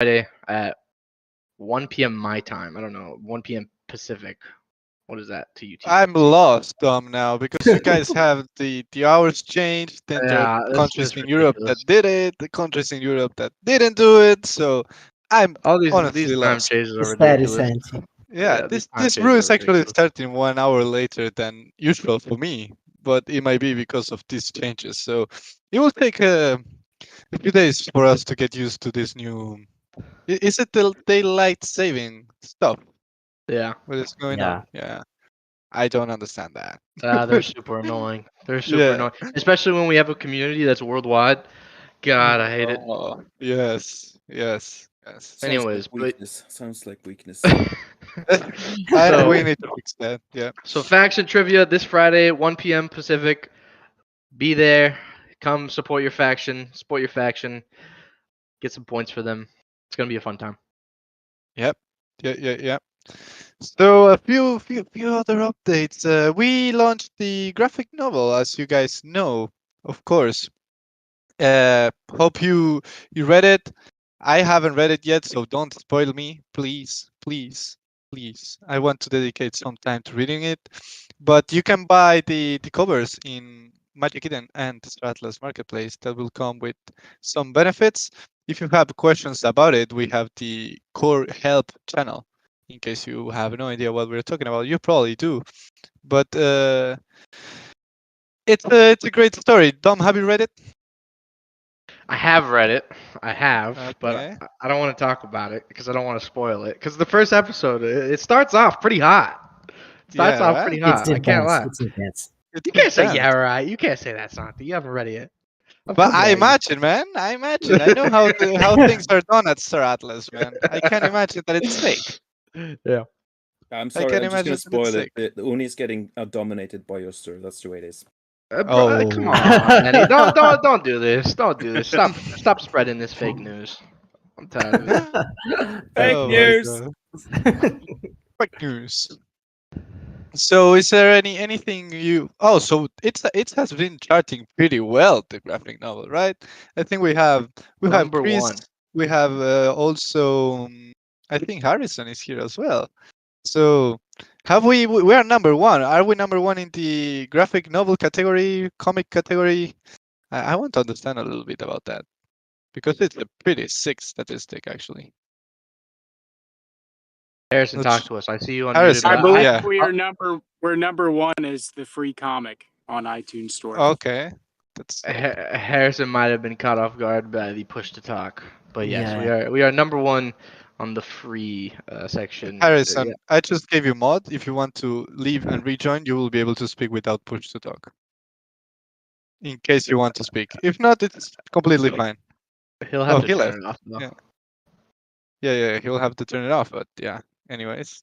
Friday at 1 p.m. my time. I don't know, 1 p.m. Pacific. What is that to you, TJ? I'm lost, Dom, now because you guys have the hours changed. Then there are Yeah, that's countries just in Europe ridiculous. that did it, the countries in Europe that didn't do it. So I'm All these honestly time lost. changes are It's very ridiculous. essential. Yeah, Yeah, these time this changes brew are is actually ridiculous. starting 1 hour later than usual for me, but it might be because of these changes. So it will take a few days for us to get used to this new. Is it the daylight saving stuff? Yeah. What is going on? Yeah. Yeah, I don't understand that. They're super annoying. They're super Yeah. annoying, especially when we have a community that's worldwide. God, I hate it. Oh, yes, yes, yes. Sounds like Anyways, but weakness. Sounds like weakness. so We need to fix that. Yeah. so faction trivia this Friday, 1 p.m. Pacific. Be there. Come support your faction. Support your faction. Get some points for them. It's gonna be a fun time. Yep. Yeah. So a few other updates. We launched the graphic novel, as you guys know, of course. Hope you read it. I haven't read it yet, so don't spoil me, please, please, please. I want to dedicate some time to reading it. But you can buy the covers in Magic Eden and Atlas Marketplace. That will come with some benefits. If you have questions about it, we have the core help channel. In case you have no idea what we're talking about, you probably do. But it's a great story. Dom, have you read it? I have read it. I have, but Okay. I don't want to talk about it because I don't want to spoil it. Because the first episode, it starts off pretty hot. It starts Yeah, off right. pretty It's hot. I can't intense. lie. It's intense. It's You can't say intense. yeah, right. You can't say that's not. You haven't read it yet. I'm But I coming imagine, man. I imagine. I know how things are done at Star Atlas, man. I can't imagine that it's fake. at you. Yeah. I'm I sorry. can I'm just gonna imagine that it's spoil it. fake. The Uni is getting dominated by Yoster. That's the way it is. Come Oh. on, Manny. Don't do this. Don't do this. Stop spreading this fake news. I'm tired of it. Fake Oh my news. god. Fake news. So is there anything you so it has been charting pretty well, the graphic novel, right? I think we have Number Chris, one. we have also I think Harrison is here as well. So have we are number one. Are we number one in the graphic novel category, comic category? I want to understand a little bit about that because it's a pretty sick statistic actually. Harrison, Let's talk to us. I see you unmuted. Harrison, I believe yeah. we're number one as the free comic on iTunes Store. Okay. That's Harrison might have been caught off guard by the push to talk, but yes, Yeah. we are number one on the free section. Harrison, Yeah. I just gave you mod. If you want to leave and rejoin, you will be able to speak without push to talk. In case you want to speak. If not, it's completely fine. He'll have to He turn left. it off though. Yeah. Yeah, he'll have to turn it off, but yeah. Anyways.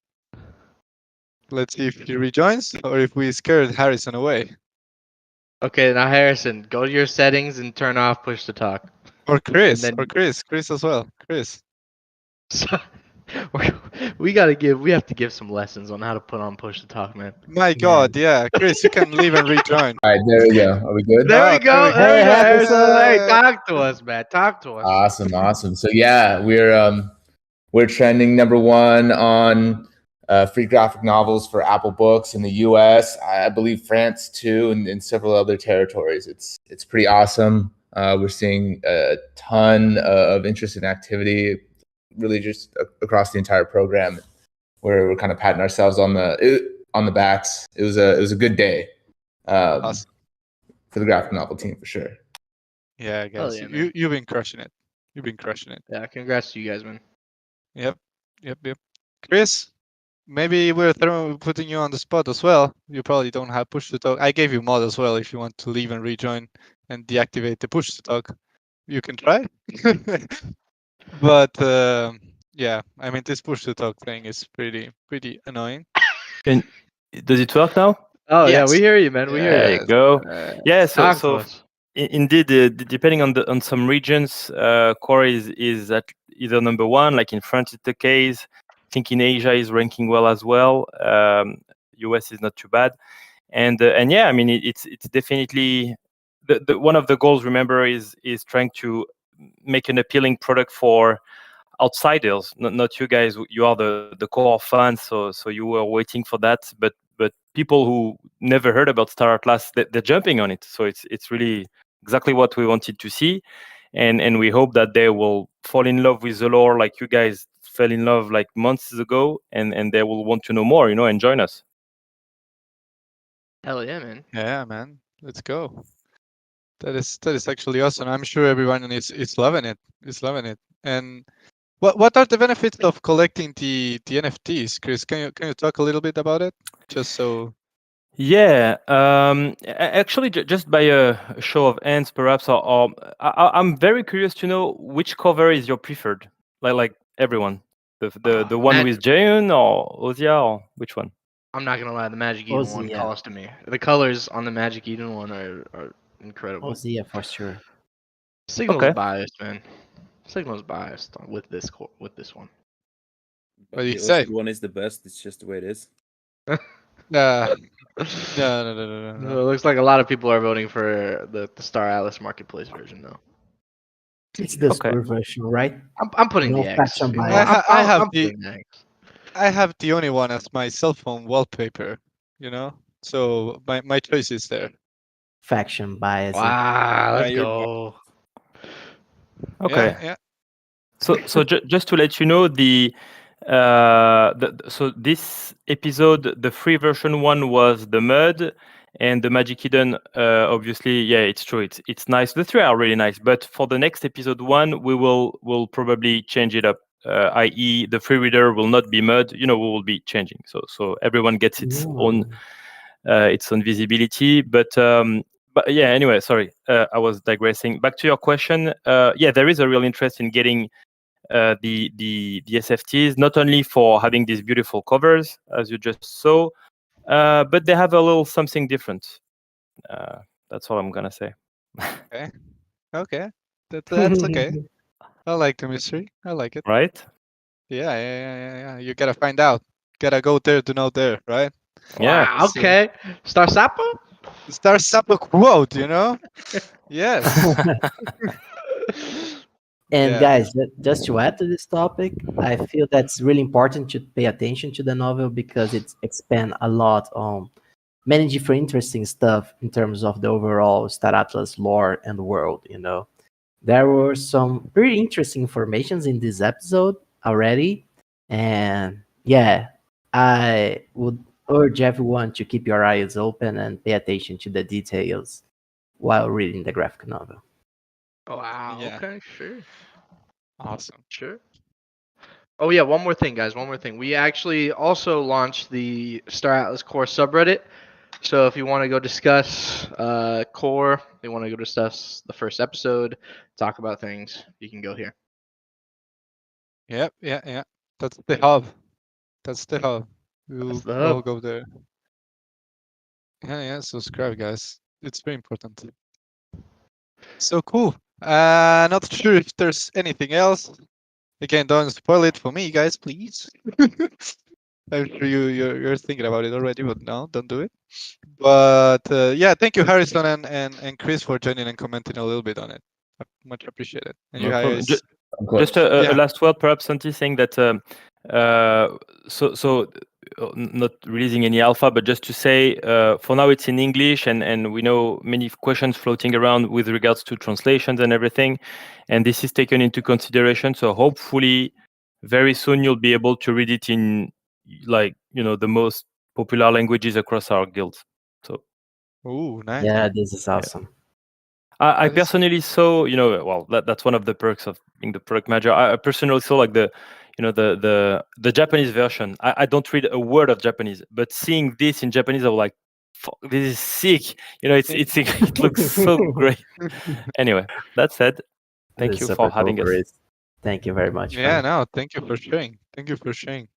Let's see if he rejoins or if we scared Harrison away. Okay, now Harrison, go to your settings and turn off push to talk. Or Chris. And then Chris as well. Chris. so, we have to give some lessons on how to put on push to talk, man. My God, yeah. Chris, you can leave and rejoin. All right, there we go. Are we good? There we go. There we go, Harrison. Hey, go. talk to us, man. Talk to us. Awesome. So yeah, we're trending number one on free graphic novels for Apple Books in the U.S. I believe France too, and several other territories. It's pretty awesome. We're seeing a ton of interest and activity, really just across the entire program. We're kind of patting ourselves on the backs. It was a good day Awesome. for the graphic novel team for sure. Yeah, guys. yeah, man. You've been crushing it. You've been crushing it. Yeah, congrats to you guys, man. Yep. Chris, maybe we're putting you on the spot as well. You probably don't have push to talk. I gave you mod as well if you want to leave and rejoin and deactivate the push to talk. You can try. But yeah, I mean this push to talk thing is pretty annoying. Does it work now? Oh yeah, Yes. we hear you, man. We hear There you. you go. Yeah, Talk to so us. indeed, depending on some regions, core is at either number one, like in France it's the case. I think in Asia is ranking well as well. US is not too bad, and yeah, I mean it's definitely the one of the goals. Remember, is trying to make an appealing product for outsiders, not you guys. You are the core fans, so you were waiting for that. But people who never heard about Star Atlas, they're jumping on it. So it's really exactly what we wanted to see, and we hope that they will fall in love with the lore like you guys fell in love like months ago, and they will want to know more, and join us. Hell yeah, man. Yeah, man. Let's go. That is actually awesome. I'm sure everyone is loving it. Is loving it. And what are the benefits of collecting the NFTs, Chris? Can you talk a little bit about it? Just so. Yeah, actually, just by a show of hands, perhaps, or I'm very curious to know which cover is your preferred. Like everyone, the one with Jaehyun or Ozia, or which one? I'm not gonna lie, the Magic Eden one Ozzy, yeah. calls to me. The colors on the Magic Eden one are incredible. Ozzy, yeah, for sure. Signal's Okay. biased, man. Signal's biased with this one. What do you The say? Aussie one is the best. It's just the way it is. No. No, No. it looks like a lot of people are voting for the Star Atlas Marketplace version, though. It's the Okay. super version, right? I'm putting No the X. faction You know, bias. I have I'm the putting the X. I have the only one as my cell phone wallpaper. So my choice is there. Faction bias. Wow, let's you're go. Okay. Yeah. So just to let you know, so this episode, the free version one was the mud, and the Magic Eden. Obviously, yeah, it's true. It's nice. The three are really nice. But for the next episode one, we'll probably change it up. I.e., the free reader will not be mud. We will be changing. So everyone gets its own visibility. But yeah. Anyway, sorry, I was digressing. Back to your question. Yeah, there is a real interest in getting the SFTs, not only for having these beautiful covers, as you just saw, but they have a little something different. That's all I'm gonna say. Okay. That's okay. I like the mystery. I like it. Right? Yeah. You gotta find out. Gotta go there to know there, right? Yeah. Wow, okay. Star Sapo? Start up a quote, Yes. And Yeah. guys, just to add to this topic, I feel that's really important to pay attention to the novel because it's expand a lot on many different interesting stuff in terms of the overall Star Atlas lore and world. There were some pretty interesting informations in this episode already, and yeah, I would urge everyone to keep your eyes open and pay attention to the details while reading the graphic novel. Wow, Yeah. okay, sure. Awesome. Sure. Oh yeah, one more thing, guys. One more thing. We actually also launched the Star Atlas Core subreddit. So if you want to go discuss Core, you want to go discuss the first episode, talk about things, you can go here. Yep. Yeah. That's the hub. That's the hub. We'll That's the all hub. go there. Yeah. Subscribe, guys. It's very important. So cool. Not sure if there's anything else. Again, don't spoil it for me, guys, please. I'm sure you're thinking about it already, but no, don't do it. But yeah, thank you, Harrison and Chris, for joining and commenting a little bit on it. Much appreciated. And you No problem. guys, Of course. Just a Yeah. last word, perhaps, Santi, saying that not releasing any alpha, but just to say, for now it's in English, and we know many questions floating around with regards to translations and everything, and this is taken into consideration. So hopefully, very soon you'll be able to read it in the most popular languages across our guilds. So ooh, nice. Yeah, this is awesome. I That is- personally saw, well, that's one of the perks of being the product manager. I personally saw like the Japanese version. I don't read a word of Japanese, but seeing this in Japanese, I was like, "Fuck, this is sick." It looks so great. Anyway, that said, thank This you is for super cool, having us. Chris. Thank you very much. Yeah, friend. no, thank you for sharing. Thank you for sharing.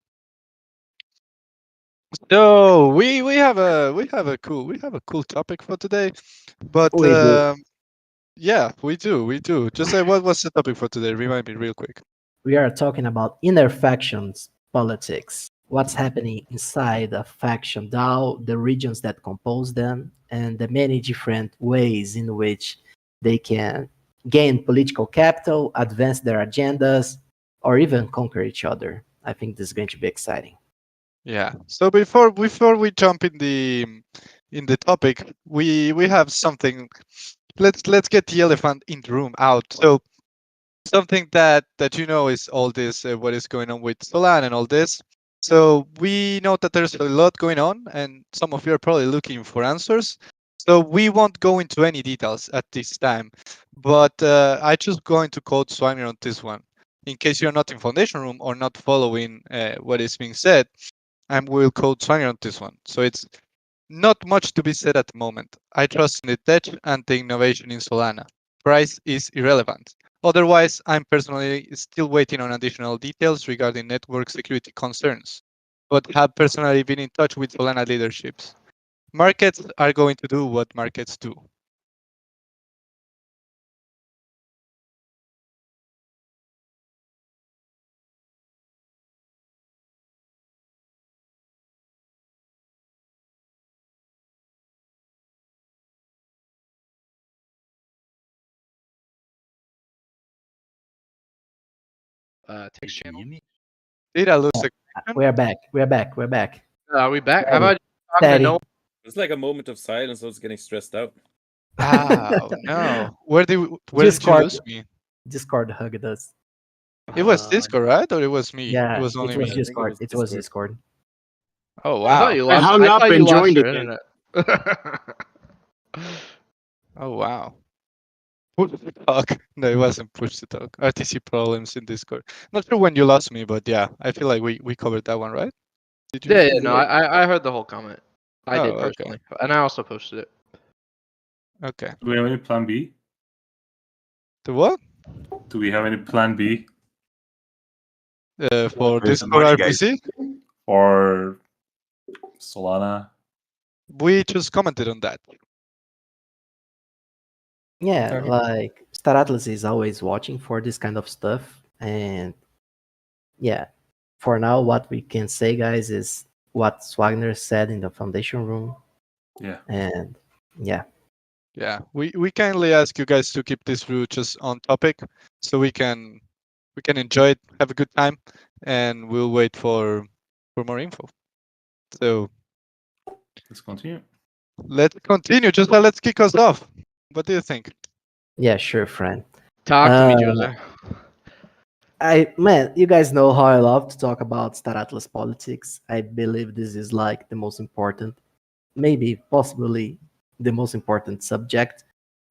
So we have a cool topic for today, but We do. yeah, we do. Just say what's the topic for today? Remind me real quick. We are talking about inner factions politics. What's happening inside a faction DAO, the regions that compose them, and the many different ways in which they can gain political capital, advance their agendas, or even conquer each other. I think this is going to be exciting. Yeah. So before we jump in the topic, we have something. Let's get the elephant in the room out. So something that you know is all this what is going on with Solana and all this. So we know that there's a lot going on, and some of you are probably looking for answers. So we won't go into any details at this time, but I just going to quote Swagner on this one, in case you're not in Foundation Room or not following what is being said. I will quote Swagner on this one. So it's not much to be said at the moment. I trust in the tech and the innovation in Solana. Price is irrelevant. Otherwise, I'm personally still waiting on additional details regarding network security concerns, but have personally been in touch with Solana leaderships. Markets are going to do what markets do. Text channel. Did I lose a We are back. We are back. We're back. Are we back? How Steady. about you talking to Steady. no one? It's like a moment of silence. I was getting stressed out. Oh no. Where did you Discord. lose me? Discord hugged us. It was Discord, right? Or it was me? Yeah, It was only it was me. I think it Discord. was It was Discord. Discord. Oh I thought wow. you I lost. hung I up thought you and lost joined your again. internet. Oh wow. Push to talk. No, it wasn't push to talk. RTC problems in Discord. Not sure when you lost me, but yeah, I feel like we covered that one, right? Did you? Yeah, no, I heard the whole comment. I did Oh, okay. personally, and I also posted it. Okay. Do we have any plan B? The what? Do we have any plan B For Where's the Discord money, guys? RPC? or Solana? We just commented on that. Yeah, Okay. like Star Atlas is always watching for this kind of stuff. And yeah, for now, what we can say, guys, is what Swagner said in the Foundation Room. Yeah. And yeah, Yeah. We kindly ask you guys to keep this route just on topic so we can enjoy it, have a good time, and we'll wait for more info. So Let's continue. let's continue. Just let's kick us off. What do you think? yeah, sure, friend. Talk to me, Uh, Jose. Man, you guys know how I love to talk about Star Atlas politics. I believe this is like the most important, maybe possibly the most important subject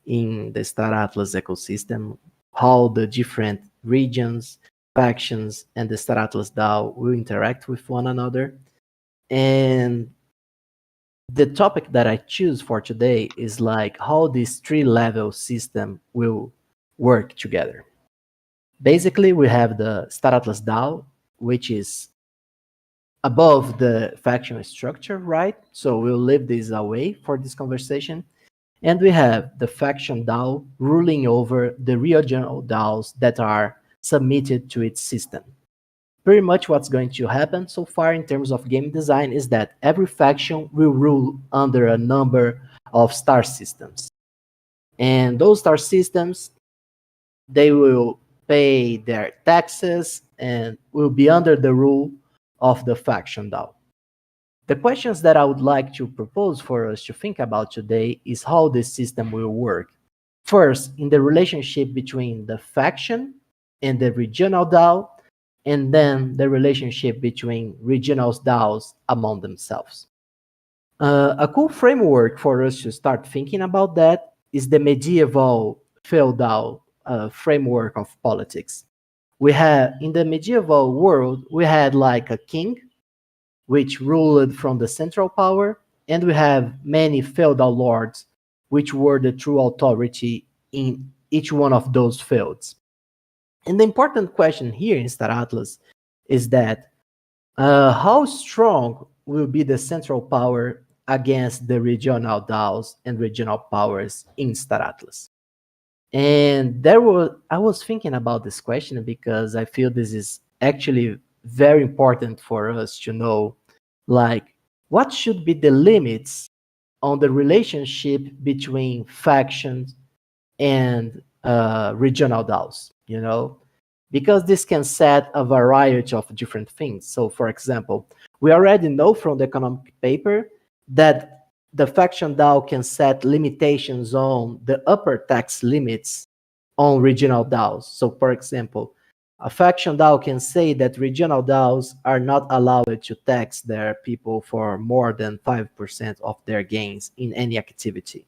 in the Star Atlas ecosystem. How the different regions, factions, and the Star Atlas DAO will interact with one another. And the topic that I choose for today is like how this three-level system will work together. Basically, we have the Star Atlas DAO, which is above the faction structure, right? So we'll leave this away for this conversation. And we have the faction DAO ruling over the regional DAOs that are submitted to its system. Pretty much what's going to happen so far in terms of game design is that every faction will rule under a number of star systems. And those star systems, they will pay their taxes and will be under the rule of the faction DAO. The questions that I would like to propose for us to think about today is how this system will work. First, in the relationship between the faction and the regional DAO, and then the relationship between regional DAOs among themselves. A cool framework for us to start thinking about that is the medieval feudal framework of politics. We had in the medieval world, we had like a king, which ruled from the central power, and we have many feudal lords, which were the true authority in each one of those fields. And the important question here in Star Atlas is that how strong will be the central power against the regional DAOs and regional powers in Star Atlas? And I was thinking about this question because I feel this is actually very important for us to know, like, what should be the limits on the relationship between factions and regional DAOs, you know? because this can set a variety of different things. So, for example, we already know from the economic paper that the faction DAO can set limitations on the upper tax limits on regional DAOs. So, for example, a faction DAO can say that regional DAOs are not allowed to tax their people for more than 5% of their gains in any activity.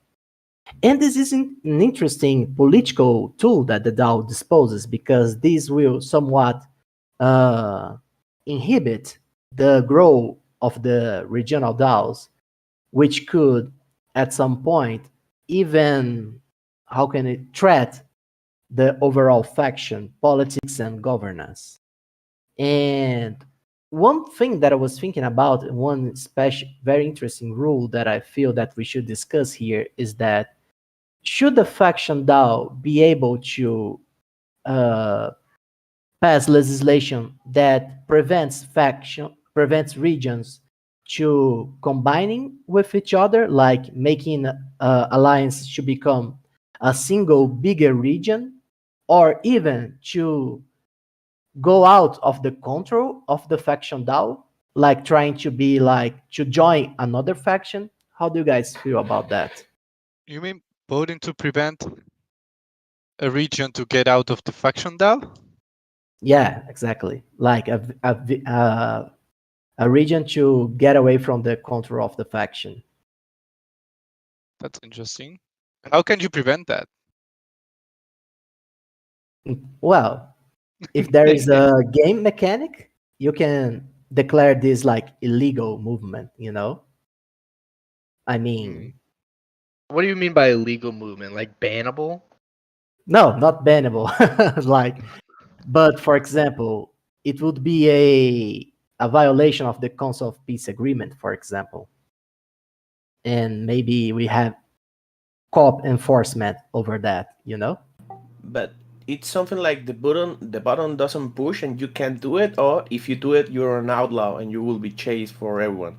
And this is an interesting political tool that the DAO disposes, because this will somewhat inhibit the growth of the regional DAOs, which could, at some point, even, how can it, threat the overall faction, politics, and governance. And one thing that I was thinking about, one special, very interesting rule that I feel that we should discuss here, is that should the faction DAO be able to uh, pass legislation that prevents regions to combining with each other, like making alliance to become a single bigger region, or even to go out of the control of the faction DAO, like trying to be like to join another faction? How do you guys feel about that? You mean voting to prevent a region to get out of the faction DAO? Yeah, exactly. Like a region to get away from the control of the faction. That's interesting. How can you prevent that? Well, if there is a game mechanic, you can declare this like illegal movement, you know? I mean, What do you mean by illegal movement? Like bannable? no, not bannable. Like, but for example, it would be a violation of the Council of Peace agreement, for example. And maybe we have co-op enforcement over that, you know? But it's something like the button doesn't push and you can't do it, or if you do it, you're an outlaw and you will be chased for everyone.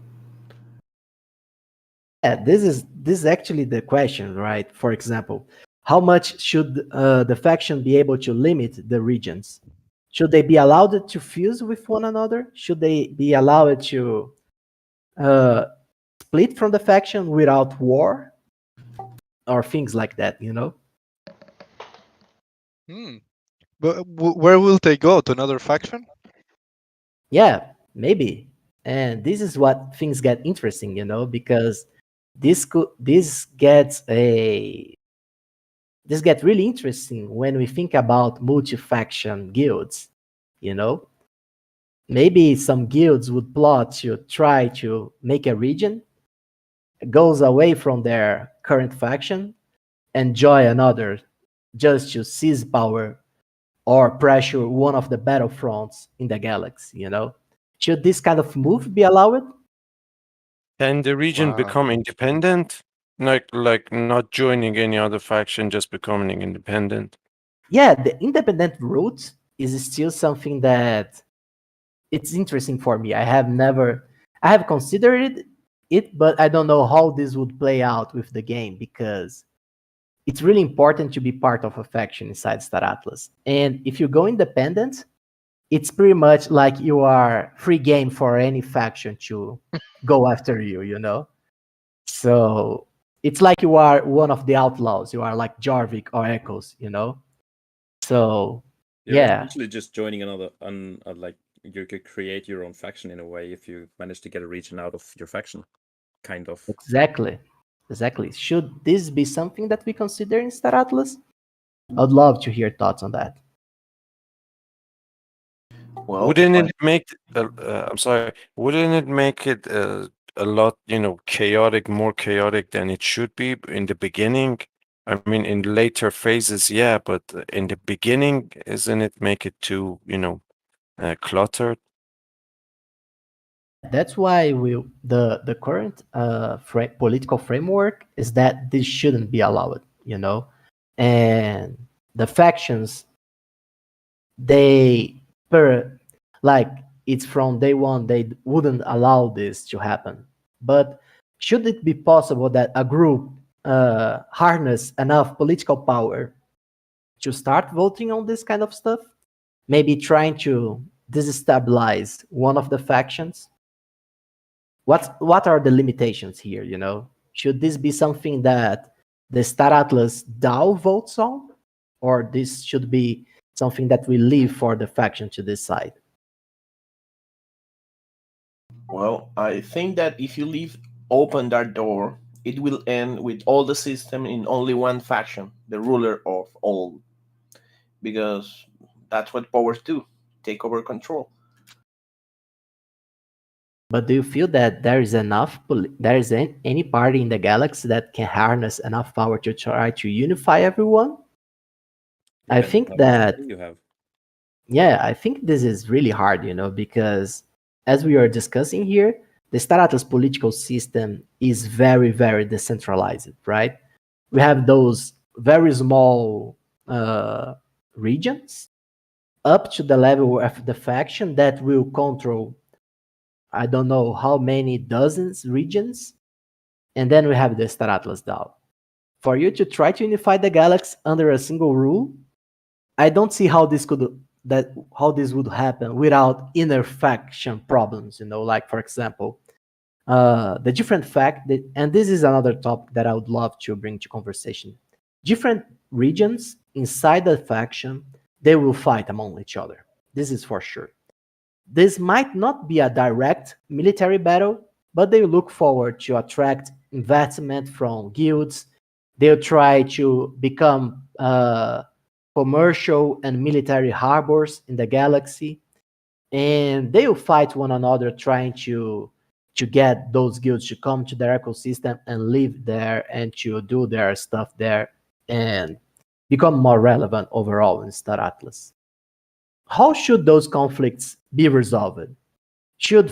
Yeah, this is actually the question, right? For example, how much should the faction be able to limit the regions? Should they be allowed to fuse with one another? Should they be allowed to uh, split from the faction without war, or things like that? You know? But where will they go? To another faction? Yeah, maybe. And this is what things get interesting, you know, because this gets really interesting when we think about multi-faction guilds, you know? Maybe some guilds would plot to try to make a region, goes away from their current faction, and join another just to seize power or pressure one of the battlefronts in the galaxy, you know? Should this kind of move be allowed? Can the region Wow. become independent? Like not joining any other faction, just becoming independent? Yeah, the independent route is still something that it's interesting for me. I have considered it, but I don't know how this would play out with the game, because it's really important to be part of a faction inside Star Atlas. And if you go independent, it's pretty much like you are free game for any faction to go after you, you know? So it's like you are one of the outlaws. You are like Jarvik or Echoes, you know? So You're yeah, essentially just joining another, like you could create your own faction in a way if you manage to get a region out of your faction, kind of. exactly. Exactly. Should this be something that we consider in Star Atlas? I'd love to hear thoughts on that. Well, Wouldn't it make? I'm sorry. Wouldn't it make it a lot, chaotic, more chaotic than it should be in the beginning? I mean, in later phases, yeah, but in the beginning, isn't it make it too, cluttered? That's why the current political framework is that this shouldn't be allowed, you know, and the factions, they per like it's from day one they wouldn't allow this to happen. But should it be possible that a group harness enough political power to start voting on this kind of stuff? maybe trying to destabilize one of the factions? What are the limitations here, you know? Should this be something that the Star Atlas DAO votes on? Or this should be something that we leave for the faction to decide? Well, I think that if you leave open that door, it will end with all the system in only one faction, the ruler of all, because that's what powers do, take over control. But do you feel that there is there is any party in the galaxy that can harness enough power to try to unify everyone? I Depends on think how much that, money you have. yeah, I think this is really hard, you know, because as we are discussing here, the Star Atlas political system is very, very decentralized, right? We have those very small regions up to the level of the faction that will control, I don't know how many dozens regions, and then we have the Star Atlas DAO. For you to try to unify the galaxy under a single rule, I don't see how this would happen without inner faction problems. You know, like for example, the different fact that, and this is another topic that I would love to bring to conversation. Different regions inside the faction, they will fight among each other. This is for sure. This might not be a direct military battle, but they look forward to attract investment from guilds. They'll try to become commercial and military harbors in the galaxy, and they'll fight one another trying to get those guilds to come to their ecosystem and live there and to do their stuff there and become more relevant overall in Star Atlas. How should those conflicts be resolved? Should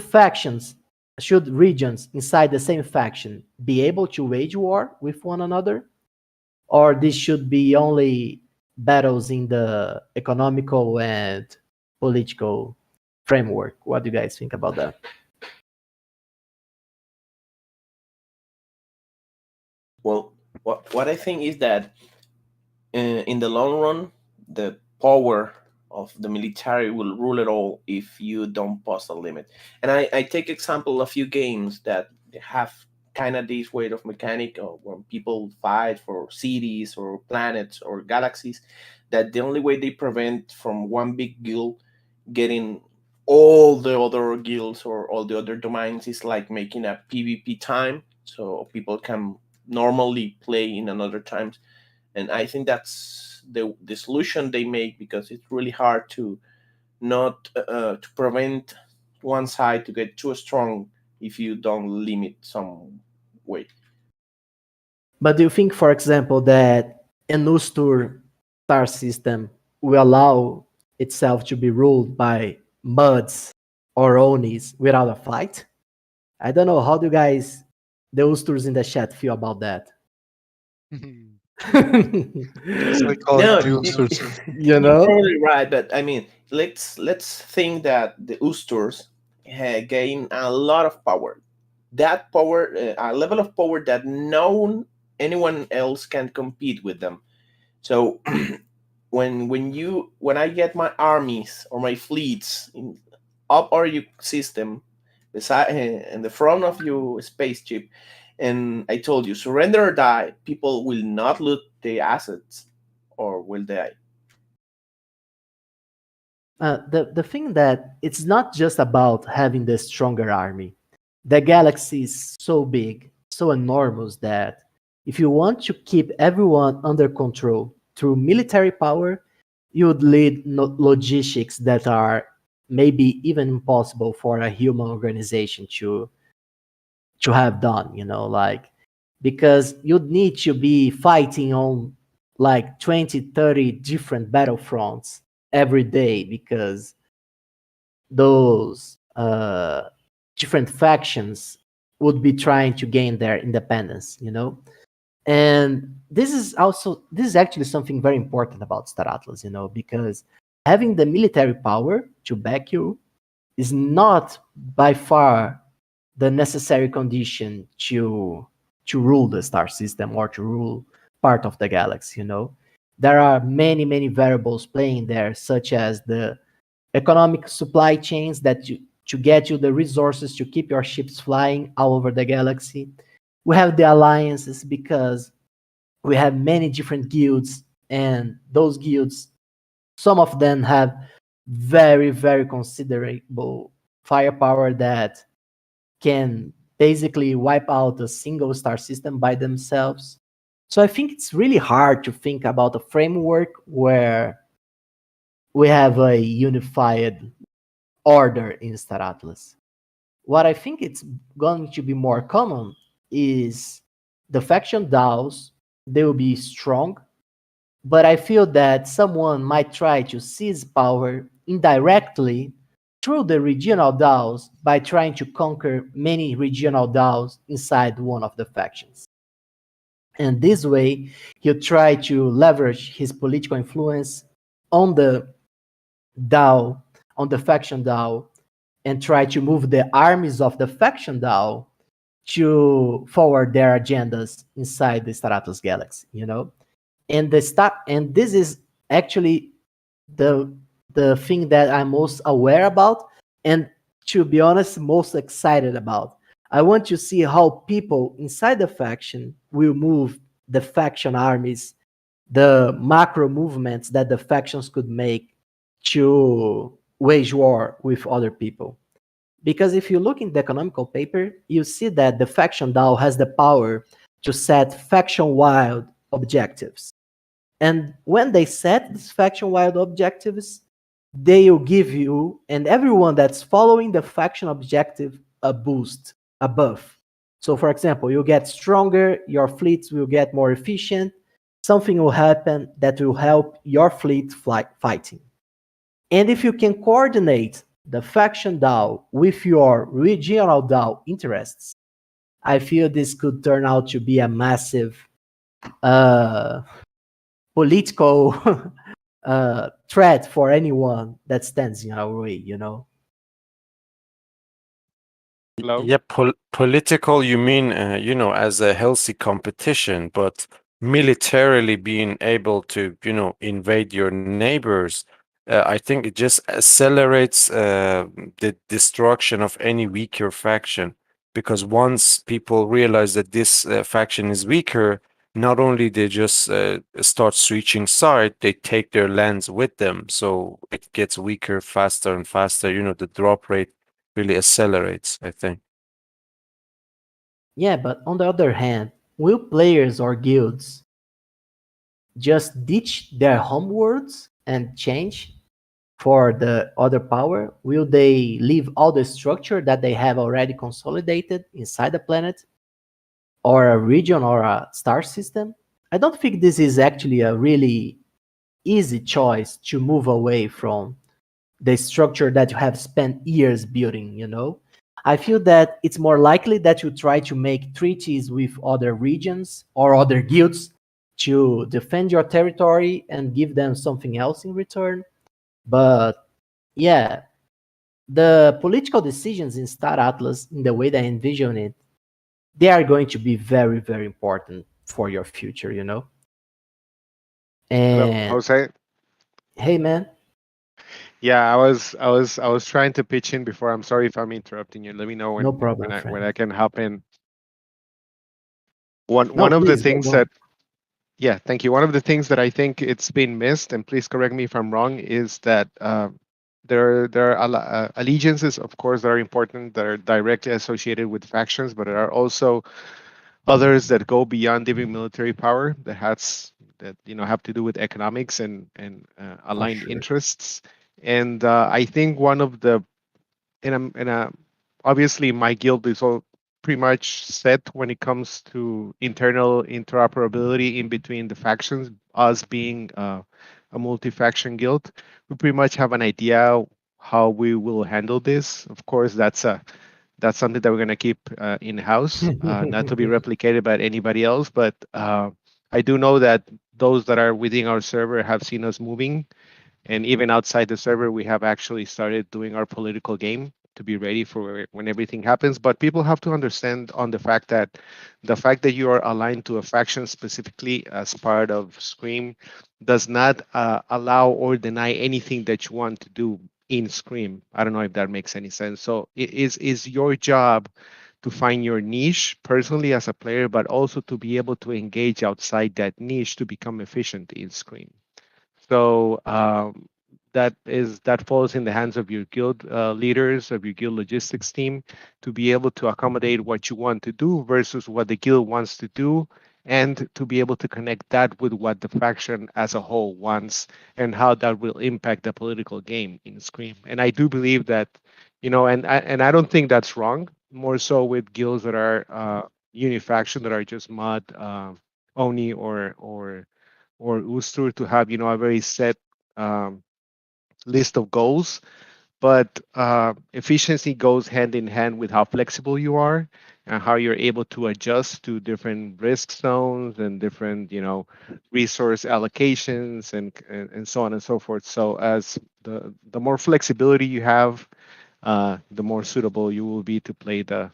regions inside the same faction be able to wage war with one another? Or this should be only battles in the economical and political framework? What do you guys think about that? Well, what I think is that in the long run, the power of the military will rule it all if you don't post a limit. And I take example a few games that have kind of this way of mechanic when people fight for cities or planets or galaxies, that the only way they prevent from one big guild getting all the other guilds or all the other domains is like making a PvP time so people can normally play in another times. And I think that's the solution they make, because it's really hard to not to prevent one side to get too strong if you don't limit some way. But do you think, for example, that an Ustur star system will allow itself to be ruled by Muds or Onis without a fight? I don't know. How do you guys, the Usturs in the chat, feel about that? Psychology No, users. You you're know? totally right. But I mean, let's think that the Usturs gain a lot of power. That power, a level of power that no anyone else can compete with them. So when I get my armies or my fleets up our system beside in the front of your spaceship, and I told you surrender or die, people will not loot the assets or will die. The thing that it's not just about having the stronger army. The galaxy is so big, so enormous that if you want to keep everyone under control through military power, you would need logistics that are maybe even impossible for a human organization to have done, you know, like, because you'd need to be fighting on like 20, 30 different battlefronts every day, because those different factions would be trying to gain their independence, you know. And this is actually something very important about Star Atlas, you know, because having the military power to back you is not by far the necessary condition to rule the star system or to rule part of the galaxy, you know. there are many variables playing there, such as the economic supply chains that you to get you the resources to keep your ships flying all over the galaxy. We have the alliances because we have many different guilds, and those guilds, some of them have very considerable firepower that can basically wipe out a single star system by themselves. So I think it's really hard to think about a framework where we have a unified order in Star Atlas. What I think it's going to be more common is the faction DAOs, they will be strong, but I feel that someone might try to seize power indirectly through the regional DAOs by trying to conquer many regional DAOs inside one of the factions. And this way, he'll try to leverage his political influence on the DAO, on the faction DAO, and try to move the armies of the faction DAO to forward their agendas inside the Staratos galaxy, you know? And this is actually the the thing that I'm most aware about, and to be honest, most excited about. I want to see how people inside the faction will move the faction armies, the macro movements that the factions could make to wage war with other people. Because if you look in the economical paper, you see that the faction DAO has the power to set faction-wide objectives. And when they set these faction-wide objectives, they will give you and everyone that's following the faction objective a boost, a buff. So, for example, you get stronger, your fleets will get more efficient, something will happen that will help your fleet fighting. And if you can coordinate the faction DAO with your regional DAO interests, I feel this could turn out to be a massive uh, political threat for anyone that stands in our way, you know? Hello? Yeah, political, you mean, as a healthy competition, but militarily being able to, invade your neighbors, I think it just accelerates the destruction of any weaker faction. Because once people realize that this faction is weaker, not only they just start switching side, they take their lands with them. So it gets weaker faster and faster. The drop rate really accelerates, I think. Yeah, but on the other hand, will players or guilds just ditch their homeworlds and change for the other power? Will they leave all the structure that they have already consolidated inside the planet or a region or a star system? I don't think this is actually a really easy choice to move away from the structure that you have spent years building, you know? I feel that it's more likely that you try to make treaties with other regions or other guilds to defend your territory and give them something else in return. But yeah, the political decisions in Star Atlas, in the way that I envision it, they are going to be very important for your future, you know? Hello, And Jose. hey, man, Yeah, I was trying to pitch in before. I'm sorry if I'm interrupting you. Let me know no when problem, when friend. I can hop in. One No, one of the please go things on. that Yeah, thank you. One of the things that I think it's been missed, and please correct me if I'm wrong, is that there are allegiances, of course, that are important, that are directly associated with factions, but there are also others that go beyond even military power that have to do with economics and For aligned sure. interests. And I think one of the in a obviously my guild is all pretty much set when it comes to internal interoperability in between the factions. Us being a multi-faction guild, we pretty much have an idea how we will handle this. Of course, that's something that we're going to keep in house, not to be replicated by anybody else. But I do know that those that are within our server have seen us moving, and even outside the server, we have actually started doing our political game. to be ready for when everything happens. But people have to understand on the fact that you are aligned to a faction specifically as part of Scream does not allow or deny anything that you want to do in Scream. I don't know if that makes any sense. So it is your job to find your niche personally as a player, but also to be able to engage outside that niche to become efficient in Scream. So that falls in the hands of your guild leaders, of your guild logistics team, to be able to accommodate what you want to do versus what the guild wants to do, and to be able to connect that with what the faction as a whole wants and how that will impact the political game in Scream. And I do believe that, and I don't think that's wrong. More so with guilds that are unifaction, that are just mod, Oni or Ustur, to have a very set um, list of goals. But efficiency goes hand in hand with how flexible you are and how you're able to adjust to different risk zones and different resource allocations and so on and so forth. So as the more flexibility you have, the more suitable you will be to play the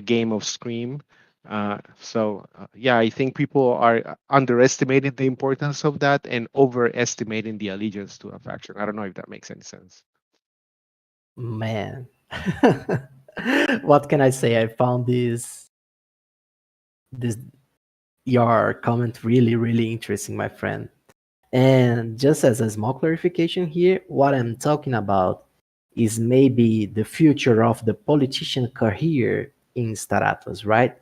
game of Scream. Yeah, I think people are underestimating the importance of that and overestimating the allegiance to a faction. I don't know if that makes any sense. Man, what can I say? I found this your comment really really interesting, my friend. And just as a small clarification here, what I'm talking about is maybe the future of the politician career in Star Atlas, right?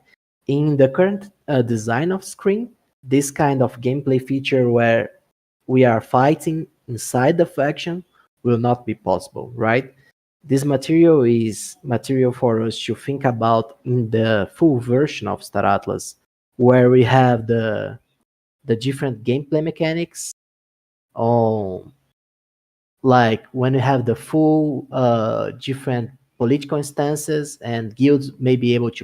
In the current design of Screen, this kind of gameplay feature where we are fighting inside the faction will not be possible, right? This material is material for us to think about in the full version of Star Atlas, where we have the different gameplay mechanics on, like when you have the full different political instances, and guilds may be able to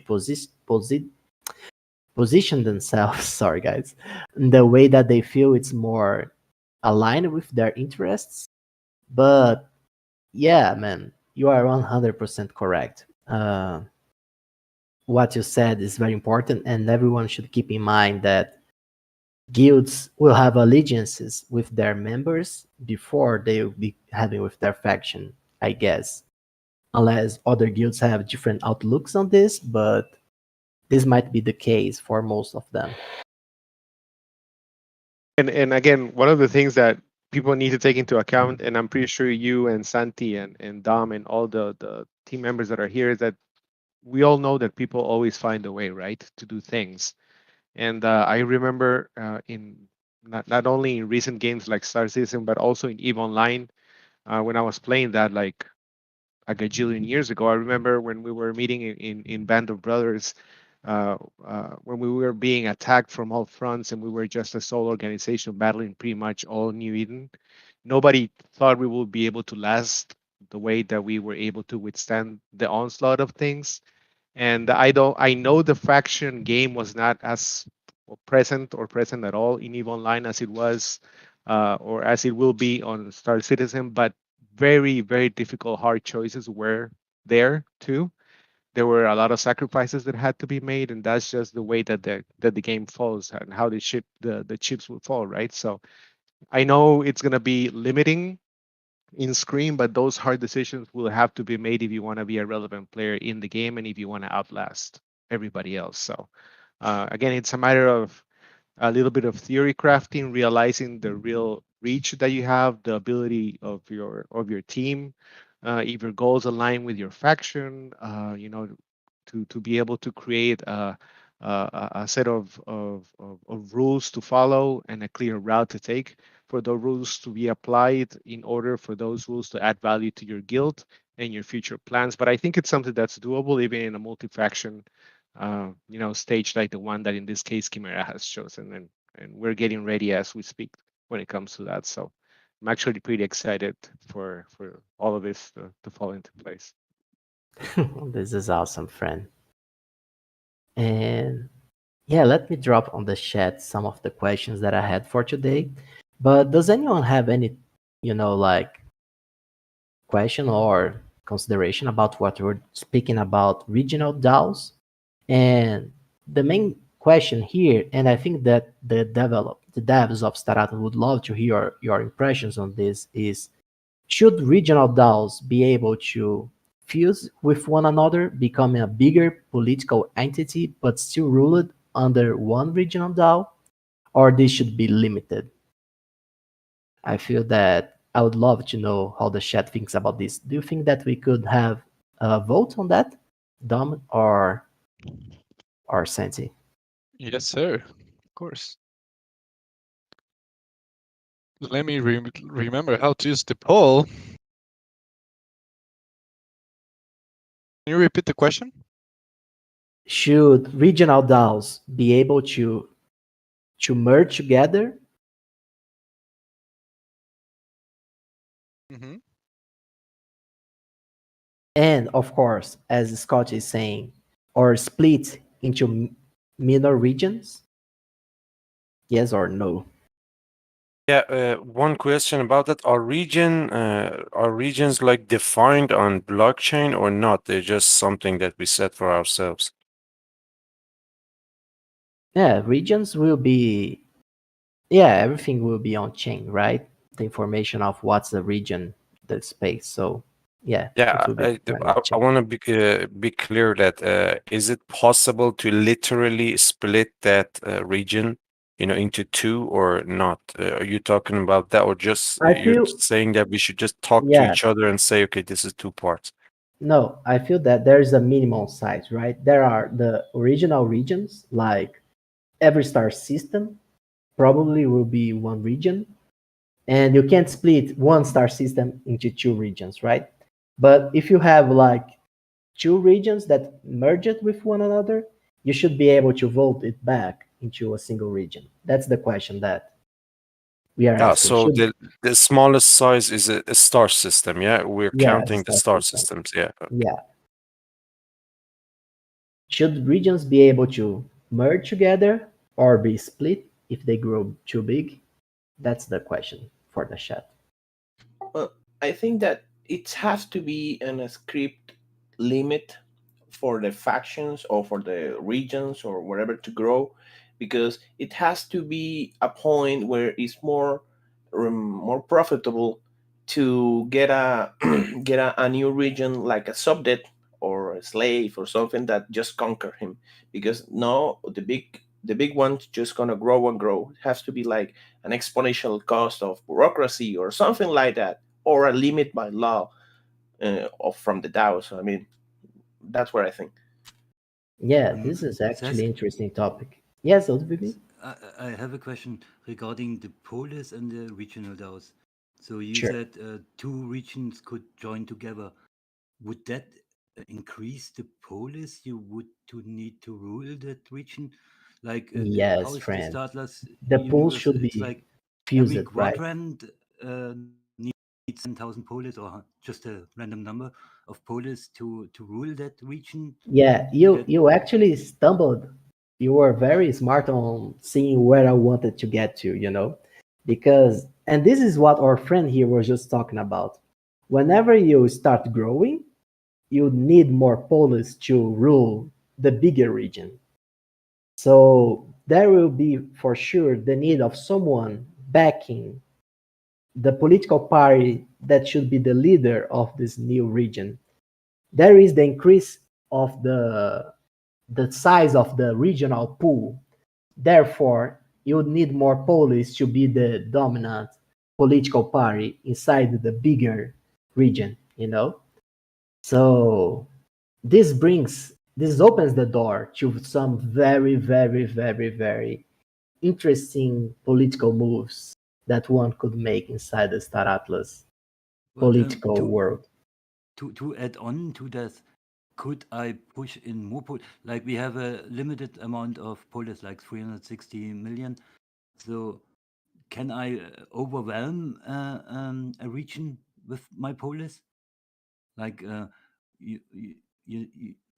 position themselves sorry guys, in the way that they feel it's more aligned with their interests. But yeah, man, you are 100% correct. What you said is very important, and everyone should keep in mind that guilds will have allegiances with their members before they will be having with their faction, I guess. Unless other guilds have different outlooks on this, but this might be the case for most of them. And again, one of the things that people need to take into account, and I'm pretty sure you and Santi and Dom and all the team members that are here, is that we all know that people always find a way, right, to do things. And I remember in not only in recent games like Star Citizen, but also in EVE Online, when I was playing that like a gajillion years ago. I remember when we were meeting in Band of Brothers, when we were being attacked from all fronts, and we were just a sole organization battling pretty much all New Eden. Nobody thought we would be able to last the way that we were able to withstand the onslaught of things. And I know the faction game was not as present at all in EVE Online as it was or as it will be on Star Citizen, but very very difficult hard choices were there too. There were a lot of sacrifices that had to be made, and that's just the way that the game falls and how the chips will fall, right? So I know it's going to be limiting in Scream, but those hard decisions will have to be made if you want to be a relevant player in the game and if you want to outlast everybody else. So again, it's a matter of a little bit of theory crafting, realizing the real reach that you have, the ability of your team, if your goals align with your faction, to be able to create a set of rules to follow and a clear route to take for the rules to be applied in order for those rules to add value to your guild and your future plans. But I think it's something that's doable even in a multi-faction stage like the one that in this case Chimera has chosen, and we're getting ready as we speak when it comes to that. So I'm actually pretty excited for all of this to fall into place. This is awesome, friend. And yeah, let me drop on the chat some of the questions that I had for today. But does anyone have any, like question or consideration about what we're speaking about regional DAOs. And the main question here, and I think that the devs of Starata would love to hear your impressions on this, is should regional DAOs be able to fuse with one another, becoming a bigger political entity, but still ruled under one regional DAO, or this should be limited? I feel that I would love to know how the chat thinks about this. Do you think that we could have a vote on that, Dom or Santi? Yes, sir. Of course. Let me remember how to use the poll. Can you repeat the question? Should regional DAOs be able to merge together? Mm-hmm. And of course, as Scott is saying, or split into minor regions? Yes or no? Yeah, one question about that. Are regions like defined on blockchain or not? They're just something that we set for ourselves. Yeah, regions will be, yeah, everything will be on chain, right? The information of what's the region, the space. So yeah, Yeah, it will be I on want to be clear that is it possible to literally split that region, into two or not? Are you talking about that, or just I you're feel, saying that we should just talk to yeah, each other and say, okay, this is two parts? no, I feel that there is a minimum size, right? There are the original regions, like every star system probably will be one region, and you can't split one star system into two regions, right? But if you have like two regions that merge it with one another, you should be able to vote it back into a single region. That's the question that we are Yeah, asking. so Should, the smallest size is a star system, yeah? We're yeah, counting the star star system. systems, yeah. Yeah. Should regions be able to merge together or be split if they grow too big? That's the question for the chat. Well, I think that it has to be in a script limit for the factions or for the regions or wherever to grow, because it has to be a point where it's more profitable to get a a new region like a subdet or a slave or something that just conquer him, because no, the big one's just gonna grow and grow. It has to be like an exponential cost of bureaucracy or something like that, or a limit by law of from the DAO. So I mean, that's what I think. Yeah, this is actually interesting topic. Yes, Odvivi? I have a question regarding the polis and the regional DAOs. So you Sure. said two regions could join together. Would that increase the polis you would to need to rule that region? Like how Yes, is the friend. Startless The pools universe? should It's be like every fused, right? quadrant needs 10,000 polis or just a random number of polis to rule that region. Yeah, Would you that you actually stumbled. You were very smart on seeing where I wanted to get to, because, and this is what our friend here was just talking about. Whenever you start growing, you need more polis to rule the bigger region. So there will be for sure the need of someone backing the political party that should be the leader of this new region. There is the increase of the size of the regional pool. Therefore, you would need more police to be the dominant political party inside the bigger region. So this opens the door to some very, very, very, very interesting political moves that one could make inside the Star Atlas But political world. to add on to that, could I push in more like we have a limited amount of polis, like 360 million. So can I overwhelm a region with my polis? Like you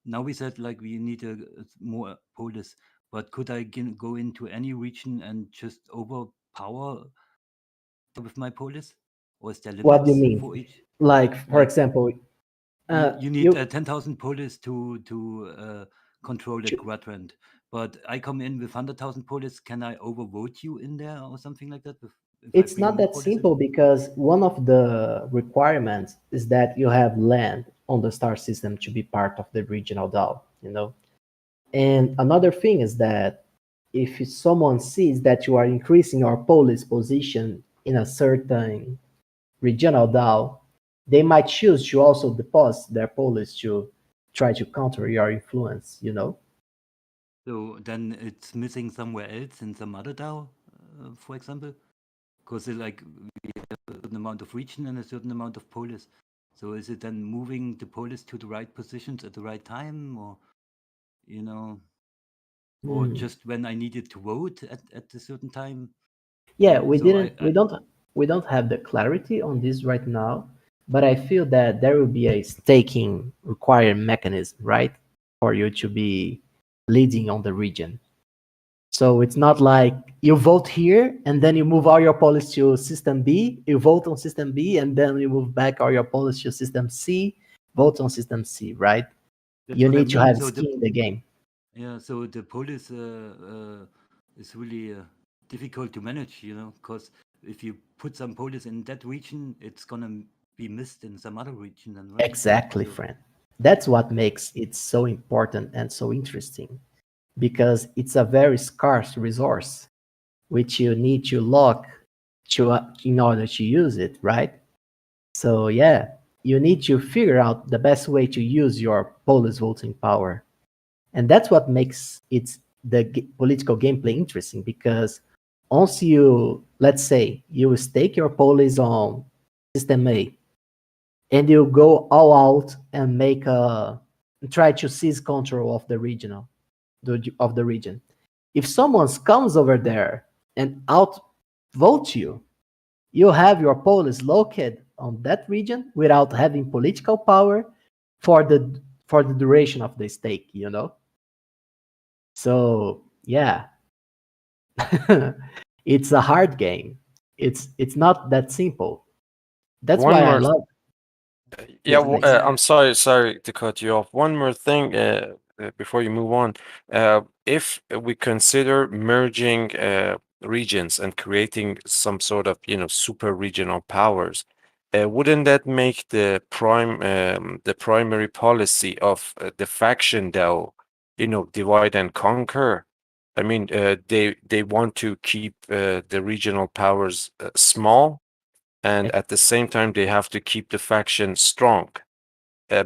now we said like we need more polis, but could I go into any region and just overpower with my polis, or is there What do you limits mean? for each? Like, for Like example, You need 10,000 polis to control the quadrant. But I come in with 100,000 polis. Can I overvote you in there or something like that? If I It's bring not more that polis in? simple because one of the requirements is that you have land on the star system to be part of the regional DAO, you know. And another thing is that if someone sees that you are increasing your police position in a certain regional DAO, they might choose to also deposit their police to try to counter your influence, you know. So then it's missing somewhere else in some other DAO, for example, because like we have a certain amount of region and a certain amount of polis. So is it then moving the polis to the right positions at the right time, or you know, or just when I needed to vote at a certain time? Yeah, we So didn't, we don't have the clarity on this right now, but I feel that there will be a staking required mechanism, right, for you to be leading on the region. So it's not like you vote here and then you move all your policy to system B, you vote on system B, and then you move back all your policy to system C, vote on system C, right? That's You what I need to mean. have So skin in the game. Yeah, so the polis is really difficult to manage, you know, because if you put some polis in that region, it's gonna be missed in some other region, then, right? Exactly, So- friend. That's what makes it so important and so interesting, because it's a very scarce resource which you need to lock to in order to use it, right? So yeah, you need to figure out the best way to use your police voting power, and that's what makes it the political gameplay interesting, because once you, let's say you stake your police on system A and you go all out and make a try to seize control of the regional of the region. If someone comes over there and outvotes you, you have your police located on that region without having political power for the duration of the stake, you know. So yeah, it's a hard game. It's not that simple. That's One why I more love. Yeah, Yes, please. I'm sorry to cut you off. One more thing before you move on. If we consider merging regions and creating some sort of, super regional powers, wouldn't that make the primary policy of the faction, though, divide and conquer? I mean, they want to keep the regional powers small, and at the same time they have to keep the faction strong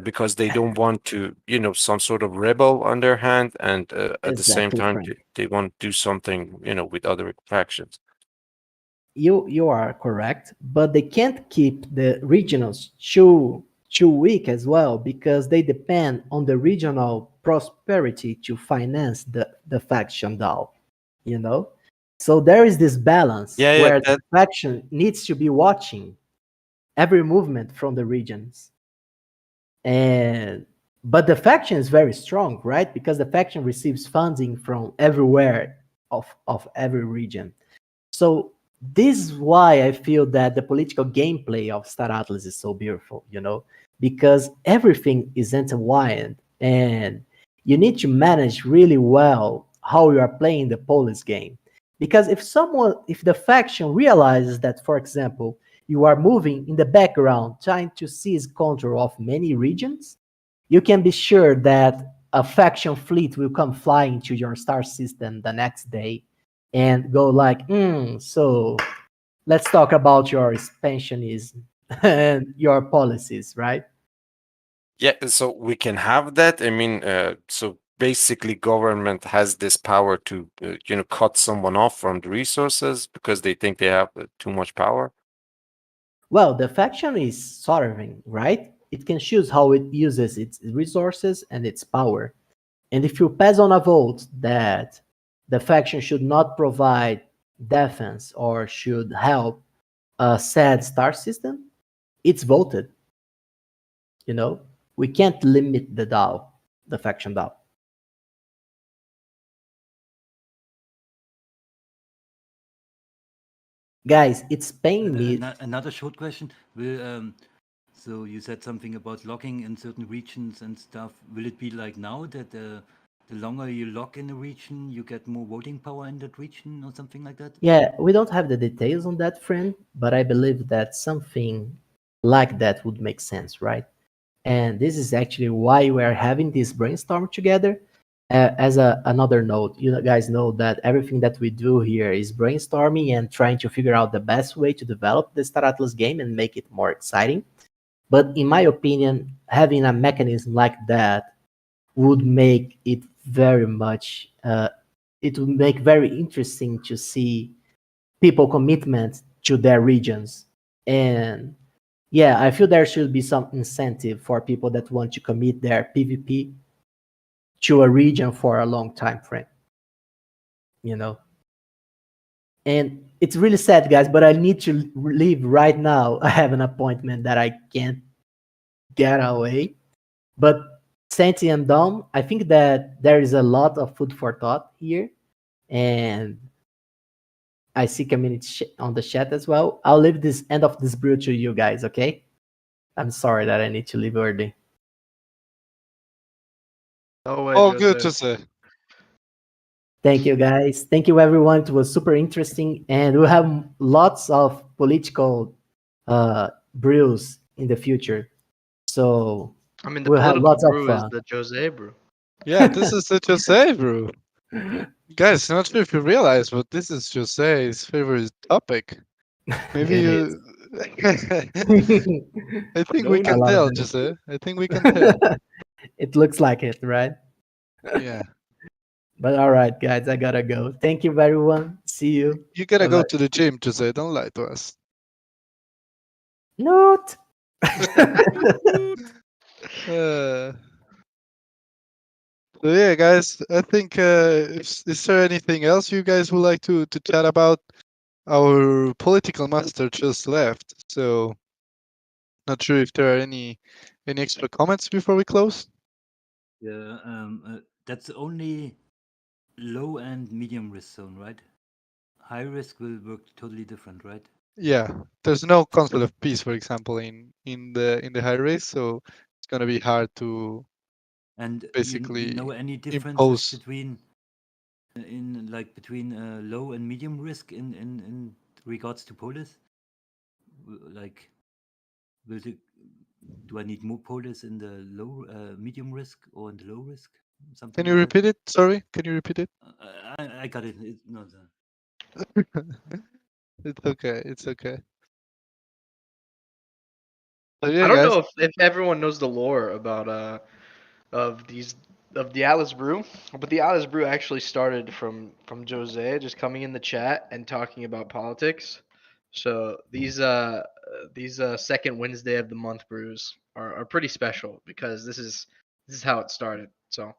because they don't want to, some sort of rebel on their hand, and at the same Exactly, time Frank. they want to do something, with other factions. You are correct, but they can't keep the regionals too weak as well, because they depend on the regional prosperity to finance the faction DAO, you know. So there is this balance Yeah, where the that faction needs to be watching every movement from the regions, and but the faction is very strong, right? Because the faction receives funding from everywhere of every region. So this is why I feel that the political gameplay of Star Atlas is so beautiful, you know, because everything is intertwined and you need to manage really well how you are playing the police game. Because if the faction realizes that, for example, you are moving in the background trying to seize control of many regions, you can be sure that a faction fleet will come flying to your star system the next day and go like, so let's talk about your expansionism and your policies, right? Yeah, so we can have that. I mean, so basically government has this power to, cut someone off from the resources because they think they have too much power. Well, the faction is sovereign, right? It can choose how it uses its resources and its power. And if you pass on a vote that the faction should not provide defense or should help a said star system, it's voted. You know, we can't limit the DAO, the faction DAO. Guys, it's paying me. Another short question. So you said something about locking in certain regions and stuff. Will it be like now that the longer you lock in a region, you get more voting power in that region or something like that? Yeah, we don't have the details on that, friend, but I believe that something like that would make sense, right? And this is actually why we are having this brainstorm together. As another note, you guys know that everything that we do here is brainstorming and trying to figure out the best way to develop the Star Atlas game and make it more exciting. But in my opinion, having a mechanism like that would make it very much, it would make very interesting to see people commitment to their regions. And yeah, I feel there should be some incentive for people that want to commit their PvP to a region for a long time frame, you know. And it's really sad, guys, but I need to leave right now. I have an appointment that I can't get away. But Santi and Dom, I think that there is a lot of food for thought here. And I see community on the chat as well. I'll leave this end of this brew to you guys, okay? I'm sorry that I need to leave early. No way, All good, Jose. Jose. Thank you, guys. Thank you, everyone. It was super interesting. And we'll have lots of political brews in the future. So I mean, the we'll have political lots of brew is fun. the Jose brew. Yeah, this is the Jose brew. Guys, not sure if you realize, but this is Jose's favorite topic. Maybe It you. I think No, we A can lot of tell, it. Jose. I think we can tell. It looks like it, right? Yeah. But all right, guys, I gotta go. Thank you, everyone. See you. You gotta go Bye-bye. to the gym, Jose. Don't lie to us. Not. Uh, so yeah, guys. I think is there anything else you guys would like to chat about? Our political master just left, so not sure if there are any extra comments before we close. Yeah, that's only low and medium risk zone, right? High risk will work totally different, right? Yeah, there's no Council of Peace, for example, in the high race, so it's gonna be hard to And you basically know any differences impose. between low and medium risk in regards to polis? Like, will the, do I need more polis in the low medium risk or in the low risk? Something Can you like that. repeat it? Sorry, can you repeat it? I got it. It's not. It's okay. It's okay. So yeah, I don't guys. know if everyone knows the lore about of the Atlas Brew, but the Atlas Brew actually started from Jose just coming in the chat and talking about politics. So these second Wednesday of the month brews are pretty special because this is how it started. So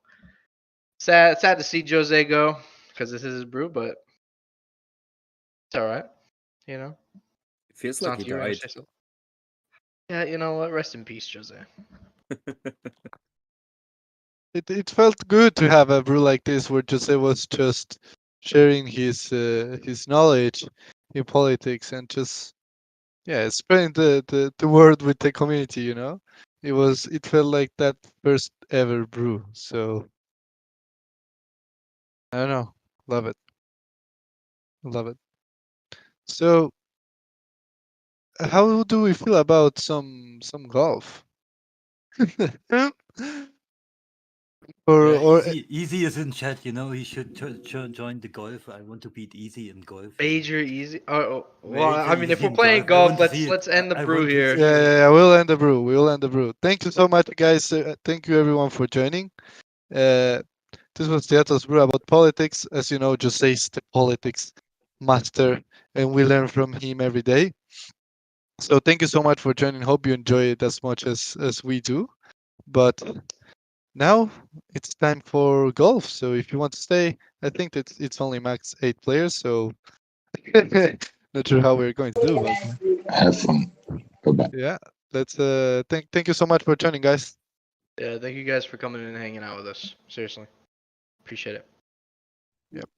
sad to see Jose go because this is his brew, but it's all right. You know, It feels like he Santi, you were gonna died. say something? Yeah, you know what? Rest in peace, Jose. It felt good to have a brew like this where Jose was just sharing his knowledge in politics and just spreading the word with the community, you know. It felt like that first ever brew. So I don't know. Love it. Love it. So how do we feel about some golf? Yeah, or easy is in chat. You know, he should join the golf. I want to beat easy in golf. Major easy. Oh, well, Major I mean, if easy we're in playing I golf, want to see it. let's end the I brew want to here. see it. yeah, we'll end the brew. We'll end the brew. Thank you so much, guys. Thank you everyone for joining. This was Teatros Brew about politics. As you know, Jose is the politics master, and we learn from him every day. So thank you so much for joining. Hope you enjoy it as much as we do. But now it's time for golf. So if you want to stay, I think that it's only max 8 players. So not sure how we're going to do, but Have fun. Bye-bye. yeah, let's thank you so much for joining, guys. Yeah, thank you guys for coming and hanging out with us. Seriously, appreciate it. Yep.